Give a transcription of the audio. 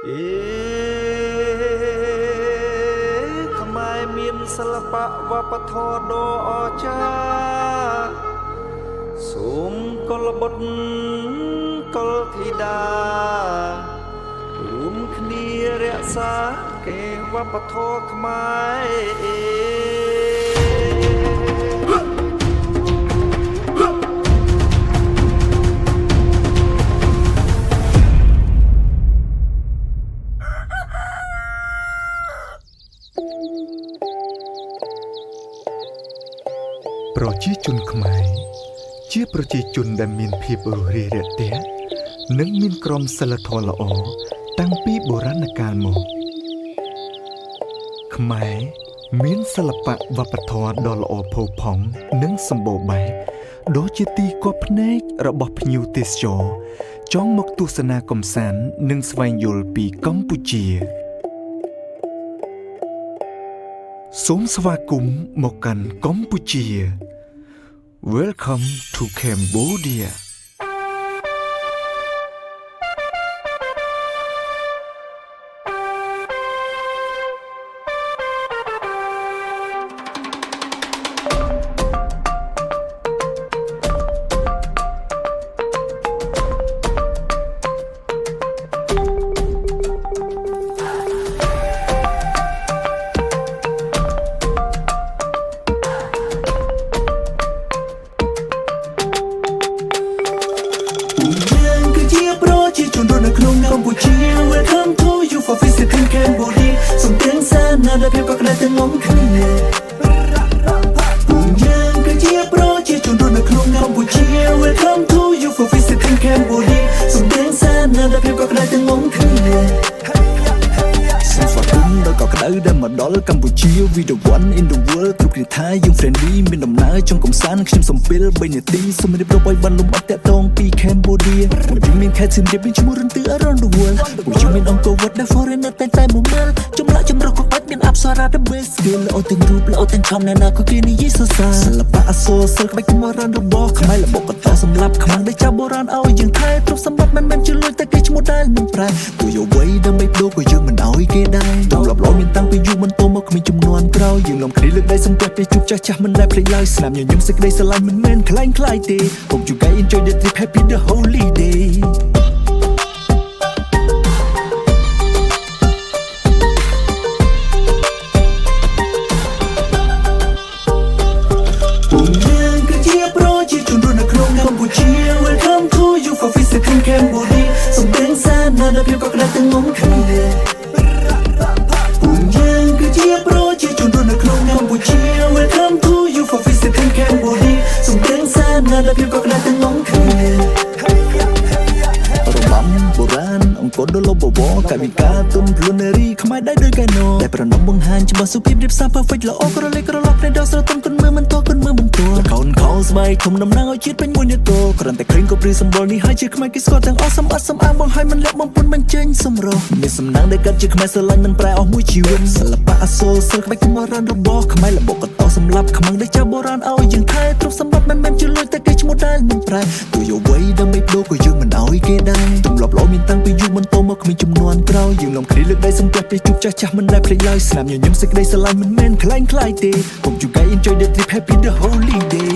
เอ๊ខ្មែរមានសិល្បៈវប្បធម៌ដ៏អស្ចារ្យសូមកុលបុត្រកុលធីតារួមគ្នារក្សាកេរវប្បធម៌ខ្មែរប្រជាជនខ្មែរជាប្រជាជនដែលមានភាពរួសរាយរាក់ទាក់និងមានក្រមសីលធម៌ល្អតាំងពីបុរាណកាលមកខ្មែរមានសិល្បៈវប្បធម៌ដ៏ល្អផូរផង់និងសម្បូរបែបដ៏ជាទីគប់ភ្នែករបស់ភ្ញៀវទេសចរចង់មកទស្សនាកម្សាន្តនិងស្វែងយល់ពីកម្ពុជាសូមស្វាគមន៍មកកាន់កម្ពុជា Welcome to Cambodia Welcome to you for visiting Cambodia សូមទាំងសាណាដែលភាពកក់ក្ដៅទាំងងំគ្នាពួកយើងគឺជាប្រជាជនរស់នៅក្នុងកម្ពុជា Welcome to you for visiting Cambodia សូមទាំងសាណាដែលភាពកក់ក្ដៅទាំងងំគ្នាសូមស្វាគមន៍ដល់កក់ក្ដៅដែលមកដល់កម្ពុជា We the one in the world គ្រប់គ្នាថាយើង friendly មានដំណើរចង់កំសាន្តខ្ញុំសំពីល3នាទីសូមរៀបរាប់ឲ្យបានលំអិតតាក់ទងពី Cambodia យើងមានខេត្តសៀមរាបមានឈ្មោះរន្ទឺ around the world ពួកយើងមានអង្គរវត្តដែល foreigner តែមកមើលចម្លាក់ចម្រុះក៏បាច់មានអប្សរា the best គេល្អទាំងរូបល្អទាំងឆំអ្នកណាក៏គេនិយាយសរសើរសិល្បៈអក្សរសិល្បៈក្បាច់គំរ៉ានរបស់ខ្មែរល្បុកកតសម្រាប់ខ្មាំងដែលចាស់បុរាណឲ្យយើងថែទ្រព្យសម្បត្តិមិនមែនជាលុយតែគេឈ្មោះដែលមិនប្រែទោះយកអ្វីដើម្បីបដូរក៏យើងមិនឲ្យគេដែរដល់រាប់លោមានតាំងពីយូរបន្តមកគ្មានចំនួនក្រោយយើងនាំគ្នាលើកដៃសំពះពេលជួបចាស់ចាស់មិនដែលភ្លេចឡើយស្នាមញញឹមសេចក្ដីស្រឡាញ់មិនមែនខ្លាំងខ្លាយទេ Hope you guys enjoy the trip happy the holiday Welcome to you for visiting Cambodia សូមទាំងសាណាដែលភាពកក់ក្ដៅទាំងងំគ្នាពួកយើងគឺជាប្រជាជនរស់នៅក្នុងកម្ពុជា Welcome to you for visiting Cambodia សូមទាំងសាណាដែលភាពកក់ក្ដៅទាំងងំគ្នារបាំបុរាណអង្គរដ៏លោបវរកាយវិការទុំខ្លួននារីខ្មែរដែរដូចកែណូដែលប្រណំបង្ហាញច្បាស់សុភាពរៀបសារ perfect ល្អក្រលេក្រឡប់នៃដល់ស្រទន់គុនមើលមិនតគុនមើលមិនតកូនខោស្បែកធំតំណាងឲ្យជាតិពេញមួយនគរគ្រាន់តែឃើញក៏ព្រីសម្បល់នេះហើយជាខ្មែរគេស្គាល់ទាំងអស់សម្បត្តិសម្អាងបង្ហាញមិនលាក់បំពុនបញ្ចេញសម្រស់មានសំណាងដែលកាត់ជាខ្មែរស្រឡាញ់មិនប្រែអស់មួយជីវិតសិល្បៈអក្សរសិល្បៈក្បាច់គំរ៉ានរបស់ខ្មែរល្បុកកតសម្រាប់ខ្មាំងដែលចាស់បុរាណឲ្យយើងថែទ្រព្យសម្បត្តិមិនមែនជាលុយតែគេឈ្មោះដែលមិនប្រែទោះយកអ្វីដើម្បីបដូរក៏យើងមិនឲ្យគេដែរទម្លាប់ល្អមានតាំងពីយូរបន្តមកគ្មានចំនួនក្រោយយើងនាំគ្នាលើកដៃសំពះពេលជួបចាស់ចាស់មិនដែលភ្លេចឡើយស្នាមញញឹមសេចក្ដីស្រឡាញ់មិនមែនខ្លាំងខ្លាយទេ Hope you guys enjoy the trip happy the holiday